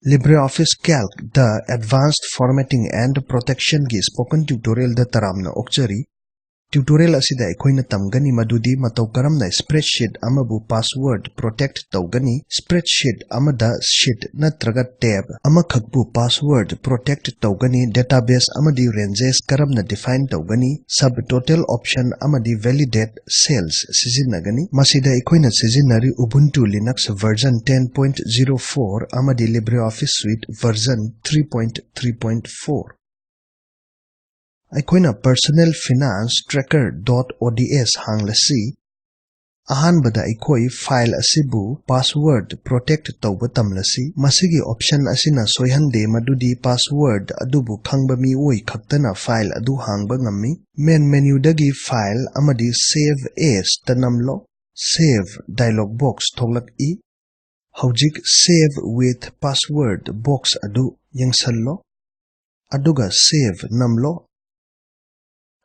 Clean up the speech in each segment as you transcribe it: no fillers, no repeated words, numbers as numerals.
LibreOffice-Calc the Advanced Formatting and Protection gi spoken tutorial da taramna okchari. Tutorial asida aikoina tamgani madudi matau karamna spreadsheet amabu password protect tawgani spreadsheet amada sheet natraga tab amakhakbu password protect tawgani database amadi ranges karamna define tawgani subtotal option amadi validate cells sijinnagani masida aikoina sijinari Ubuntu Linux version 10.04 amadi LibreOffice Suite version 3.3.4 अखोइना personal finance tracker हांगलसी अहानबदा अखोइ file असिबु password protect तौब तमलसी मसिगी option असिना सोयहंदे मदुदी पासवर्ड अदुबु खंगबा मिओइ खक्तना फाइल अदु हांगबा ngami मेन मेन्यूदगी फाइल अमदी सेव एज तनमलो सेव डायलॉग बॉक्स थोलक ई हौजिक सेव विथ पासवर्ड बॉक्स अदु यंगसल्लो अदुगा सेव नमलो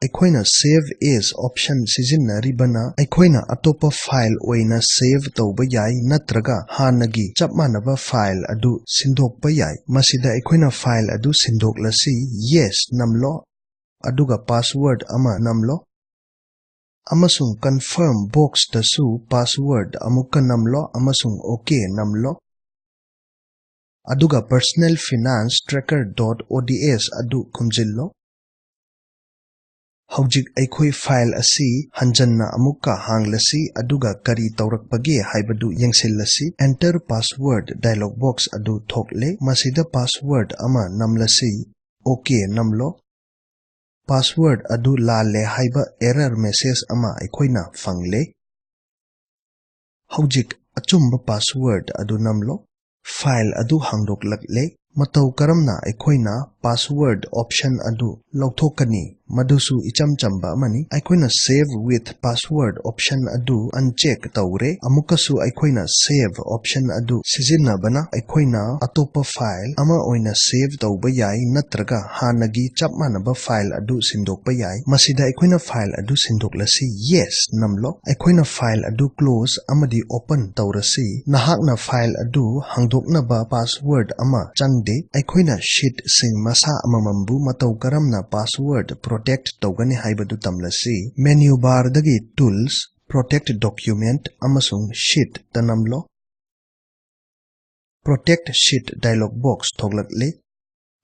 अखोइना सेव एज ऑप्शन सिजिन्नरिबना अखोइना अतोपा फाइल ओइना सेव तौबा याय नत्रगा हानगी चप मानबा फाइल अदु सिंदोकपा याय मसिदा अखोइना फाइल अदु सिंदोकलसी येस नमलो अदुगा पासवर्ड अमा नमलो अमसुंग कंफर्म बॉक्स दसु पासवर्ड अमुका नमलो अमसुंग ओके नमलो अदुगा पर्सनल फाइनेंस ट्रैकर.ods अदु खुमजिल्लो हौजिक अखोइ फाइल असी हंजन्ना अमुक्का हांगलसी अदुगा करी तौरकपगे हाइबदु यंगसिल्लसी एंटर पासवर्ड डायलॉग बॉक्स अदु थोकले मसिदा पासवर्ड अमा नमलसी ओके नमलो पासवर्ड अदु लाले हाइबा एरर मैसेज अमा अखोइना फंगले हौजिक अचुम्बा पासवर्ड अदु नमलो फाइल अदु हांगदोकलकले मतौ करमना अखोइना पासवर्ड ऑप्शन अदु लौथोकनी मदुसु इचम चंबा मनी अखोइना सेव विथ पासवर्ड ऑप्शन अदु अनचेक तौरे अमुकसु अखोइना सेव ऑप्शन अदु सिजिन्नबना अखोइना अतोपा फाइल अमा ओइना सेव तौबा याय नत्रगा हानगी चप मानबा फाइल अदु सिंदोकपा याय मसिदा अखोइना फाइल अदु सिंदोकलसी येस नमलो अखोइना फाइल अदु क्लोज अमदी ओपन तौरसी नहाकना फाइल अदु हांगदोकनबा पासवर्ड अमा चंगदे अखोइना शीट सिंग मसा अममंबु मतौ करमना पासवर्ड प्रोटेक्ट तौगनी हाइबदु तमलसी मेन्यू बार दगी टूल्स प्रोटेक्ट डॉक्यूमेंट अमसुंग शीट तनमलो प्रोटेक्ट शीट डायलॉग बॉक्स थोगलकले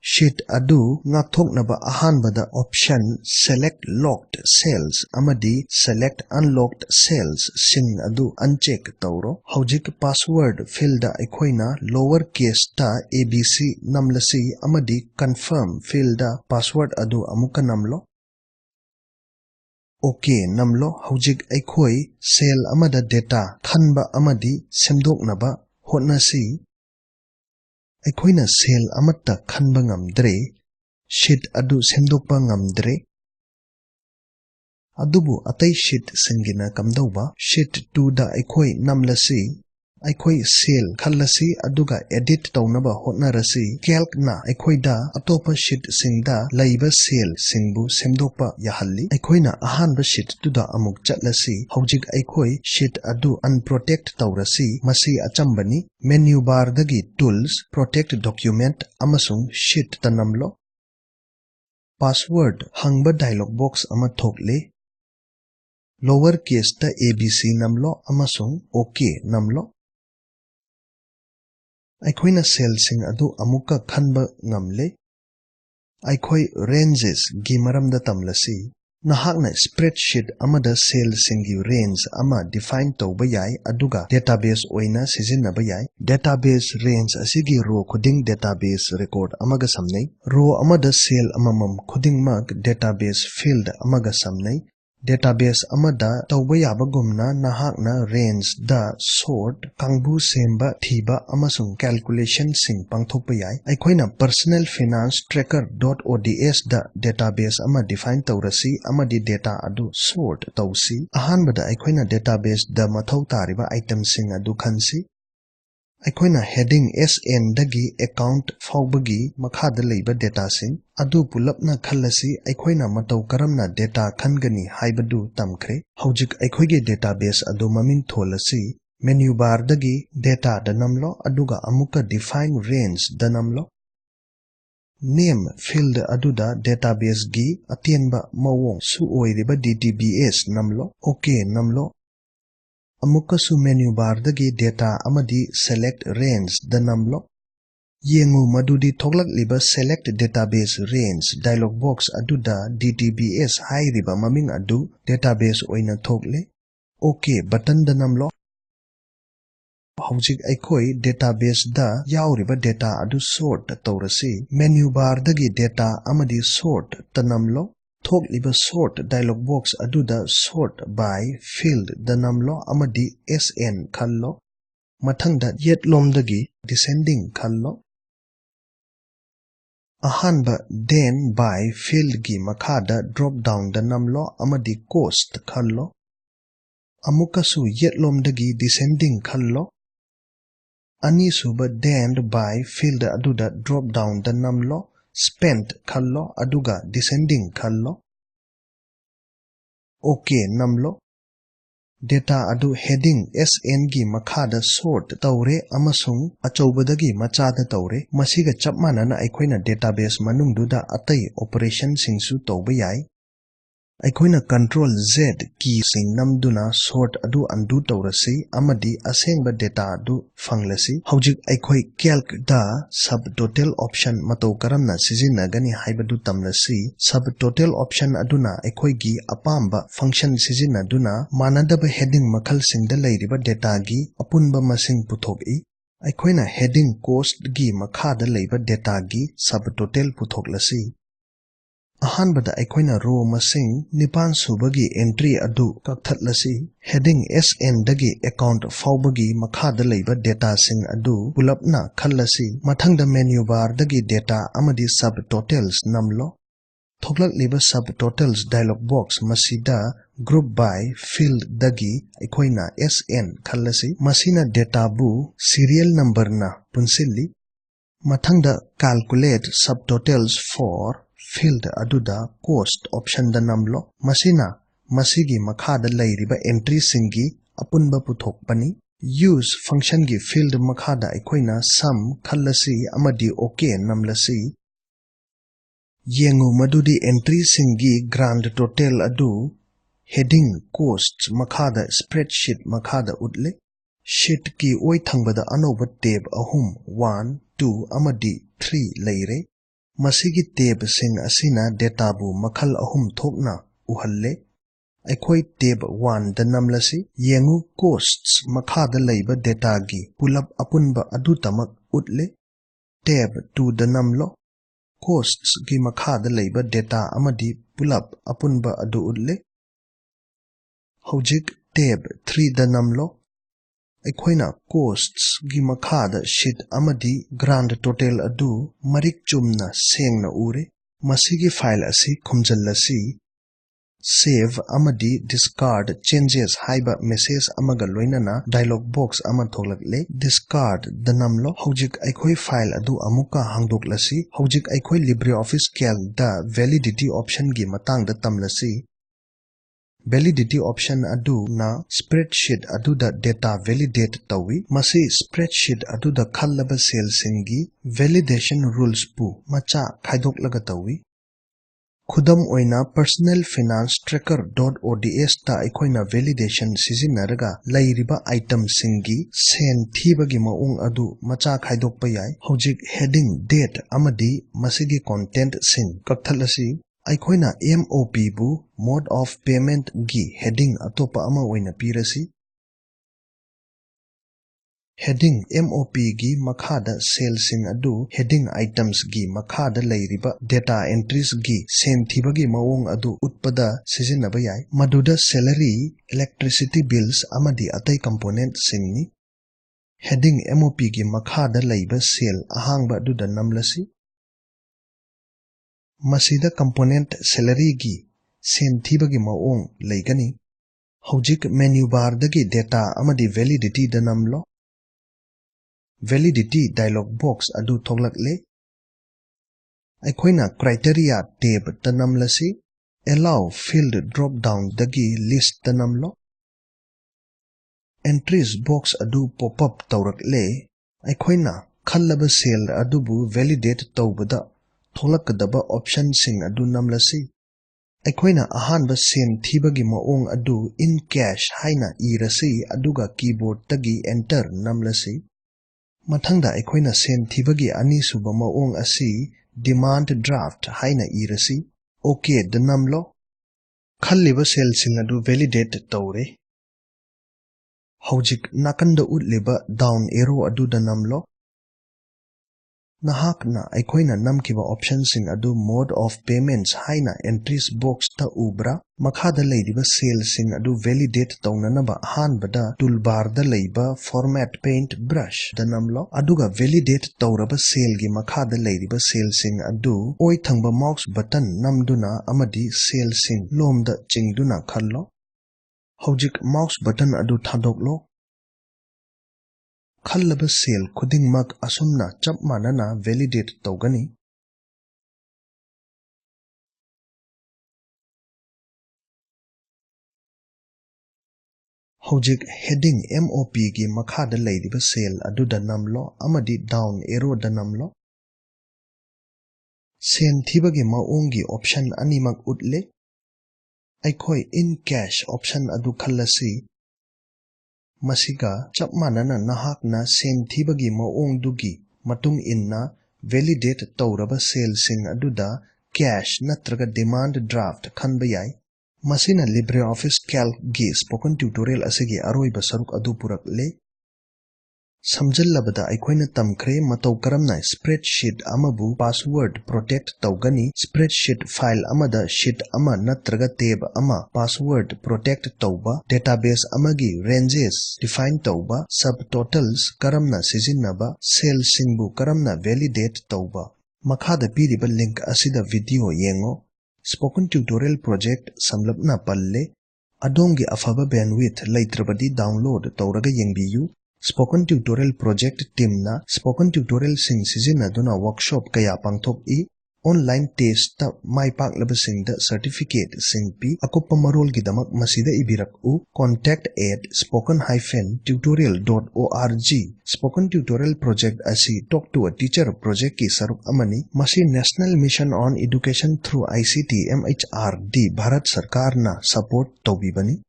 शीट अदु ngathoknaba ahanbada option select locked cells amadi select unlocked cells sing adu uncheck tawro hojik password field da aikoina lower case ta abc namlasi amadi confirm field da password adu amuka namlo okay namlo hojik aikoi cell amada data khanba amadi semdoknaba hotnasi अखोइना cell अमत्ता खनबा ngamdre sheet अदु सेमदोकपा ngamdre अदुबु अतै sheet सिंगिना कमदौबा sheet 2 दा अखोइ नमलसी अखोइ सेल खल्लसी अदुगा एडिट तौनबा होटनरसी कैल्क ना अखोइदा अतोपा शीट सिंगदा लैबा सेल सिंगबु सेमदोकपा याहल्ली अखोइना अहानबा शीट 2 दा अमुक चटलसी हौजिक अखोइ शीट अदु अनप्रोटेक्ट तौरसी मसी अचंबनी मेन्यू बार दगी टूल्स प्रोटेक्ट डॉक्यूमेंट अमसुंग शीट तनमलो पासवर्ड हंगबा डायलॉग बॉक्स अमा थोकले लोअर केस ता abc नमलो अमसुंग ओके नमलो अखोइना सेल सिंग अदु अमुका खनबा ngamle अखोइ रेंजेस गी मरमदा तमलसी नहाकना स्प्रेडशीट अमदा सेल सिंगी रेंज अमा डिफाइन तौबा याय अदुगा डेटाबेस ओइना सिजिन्नबा याय डेटाबेस रेंज असिगी रो खुदिंग डेटाबेस रिकॉर्ड अमगा समनै रो अमदा सेल अममम खुदिंगमक डेटाबेस फील्ड अमगा समनै डेटाबेस अमदा तौबा याबगुमना नहाकना रेंज दा सॉर्ट कांगबु सेम्बा थीबा अमसुंग कैलकुलेशन सिंग पांगथोकपा याय अखोइना पर्सनल फाइनेंस ट्रैकर.ods दा डेटाबेस अमा डिफाइन तौरसी अमदी डेटा अदु सॉर्ट तौसी अहानबदा अखोइना डेटाबेस दा मथौ तारिबा आइटम सिंग अदु खनसी अखोइना हेडिंग SN दगी अकाउंट फाउबगी मखादा लैबा डेटा सिंग अदु पुलपना खल्लसी अखोइना मतौ करमना डेटा खनगनी हाइबदु तमख्रे हौजिक अखोइगे डेटाबेस अदु ममिंग थोलसी Menu bar dagi data da namlo aduga amuka define range da namlo. Name field aduda database gi atienba mawong su oiriba DTBS namlo. Okay namlo. Amuka su menu bar dagi data amadi select range da namlo. Yengu madudi thoglak liba select database range dialog box aduda DTBS hairiba maming adu database oina thogle. Okay button da namlo. Hojik aikoi database da yauriba data adu sort taurasi menu bar dagi data amadi sort tanamlo thokliba sort dialog box aduda sort by field danamlo amadi SN khallo mathangda yetlom dagi descending khallo ahanba then by field gi makhada drop down danamlo amadi cost khallo amukasu yetlom dagi descending khallo Ani suba then by field aduda drop down the namlo spent khallo aduga descending khallo. Okay namlo. Data adu heading SN gi makhada sort taure amasung achobadagi machada taure masiga chapmanana aikoina database manungduda atai operation singsu tawba yai. Aikoina control Z key sing namduna sort adu undo taurasi amadi asengba data adu fanglasi hojik aikoi calc da subtotal option mato karamna sizinagani haibadu tamlasi subtotal option aduna aikoi gi apamba function sizinaduna manadaba heading makhal singda lairiba data gi apunba masing puthoki aikoina heading cost gi makhada leiba data gi subtotal puthoklasi ahanbada aikoina row masing nipan subagi entry adu kakthatlasi heading SN dagi account faubagi makhada leiba data sing adu pulapna khallasi mathangda menu bar dagi data amadi subtotals namlo thoklak liba subtotals dialog box masida group by field dagi aikoina SN khallasi masina data bu serial number na punsilli mathangda calculate subtotals for field aduda cost option da namlo masina masigi makhada lairiba entry singi apunba puthokpani use function gi field makhada aikoina sum khallasi amadi okay namlasi yengu madudi entry singi grand total adu heading costs makhada spreadsheet makhada utle sheet ki oi thangbada anoba tab ahum 1 2 amadi 3 leire Masigi tab sing asina data bu makhal ahum thokna uhalle aikoi tab 1 da namlasi yengu costs makhada leiba data gi pulap apunba adu tamak utle tab 2 da namlo costs gi makhada leiba data amadi pulap apunba adu utle hojik tab 3 da namlo aikoina costs gi makhada sheet amadi grand total adu marik chumna sengna ure masigi file asi khumjallasi save amadi discard changes haiba message amaga loinana dialog box ama thoklakle discard danamlo hojik aikoi file adu amuka hangdoklasi hojik aikoi LibreOffice-Calc da validity option gi matangda tamlasi Validity option adu na spreadsheet adu da data validate tawi masi spreadsheet adu da khallaba cell singi validation rules pu macha khaidok laga tawi khudam oina personal finance tracker.ods ta aikoina validation sizinaraga lairiba item singi sen thibagi maung adu macha khaidok pa yai hojik heading date amadi masigi content sing kakthalasi aikoina MOP bu mode of payment gi heading atopa ama oina pirasi heading MOP gi makhada cell sing adu heading items gi makhada lairiba data entries gi sen thibagi maung adu utpada sizinaba yai maduda salary electricity bills amadi atai component singni heading MOP gi makhada laiba cell ahangba adu da namlasi Masida component salary gi sen thibagi maung leigani hojik menu bar dagi data amadi validity da namlo validity dialog box adu thoglakle aikoina criteria tab da namlasi allow field drop down dagi list da namlo entries box adu pop up tawrakle aikoina khallaba cell adubu validate tawbada tholakadaba option sing adu namlasi aikoina ahanba sen thibagi maong adu in cash haina irasi aduga keyboard tagi enter namlasi mathangda aikoina sen thibagi ani suba maong asi demand draft haina irasi okay the namlo khalliba cell sing adu validate tawre Hojik nakanda utliba down arrow adu da namlo nahakna aikoina namkiba options sing adu mode of payments haina entries box ta ubra makhada leidiba cell sing adu validate tawnanaba hanbada toolbar da leiba format paint brush da namlo aduga validate tawraba cell gi makhada leidiba cell sing adu oi thangba mouse button namduna amadi cell sing lomda chingduna khallo Hojik mouse button adu thadoklo khallaba cell khudingmak asumna chap manana validate tawgani Hojik heading MOP gi makhada leidiba cell adu da namlo amadi down arrow da namlo sen thibagi maongi option animak utle aikoi in cash option adu khallasi masiga chap manana nahakna sen thibagi maong dugi matung inna validate tawraba cell sing aduda cash natraga demand draft khanba yai masina LibreOffice-Calc gi spoken tutorial asigi aroiba saruk adu purakle samjallabada aikoina tamkhre matau karamna spreadsheet amabu password protect tawgani spreadsheet file amada sheet ama natraga tab ama password protect tawba database amagi ranges define tawba subtotals karamna sijinnaba cell singbu karamna validate tawba makhada piriba link asida video yengo spoken tutorial project samlapna palle adongi afaba bandwidth leitrabadi download tawraga yengbiyu Spoken Tutorial Project Team na Spoken Tutorial sing sizinaduna workshop kaya pangthok online test ta maipak labasing da certificate sing pi akoppa marol gidamak masida ibirak contact@spoken-tutorial.org Spoken Tutorial Project asi Talk to a Teacher project ki saruk amani masi National Mission on Education through ICT MHRD Bharat Sarkar na support tawbibani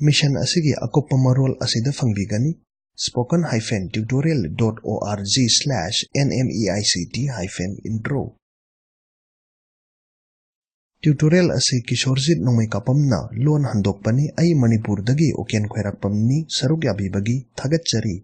Mission asigi akoppa marol asida fangbigani spoken-tutorial.org/nmeict-intro Tutorial asi Kishorzit nongmai kapamna lon handokpani ai Manipur dagi oken khairakpamni saruk yabibagi thagatchari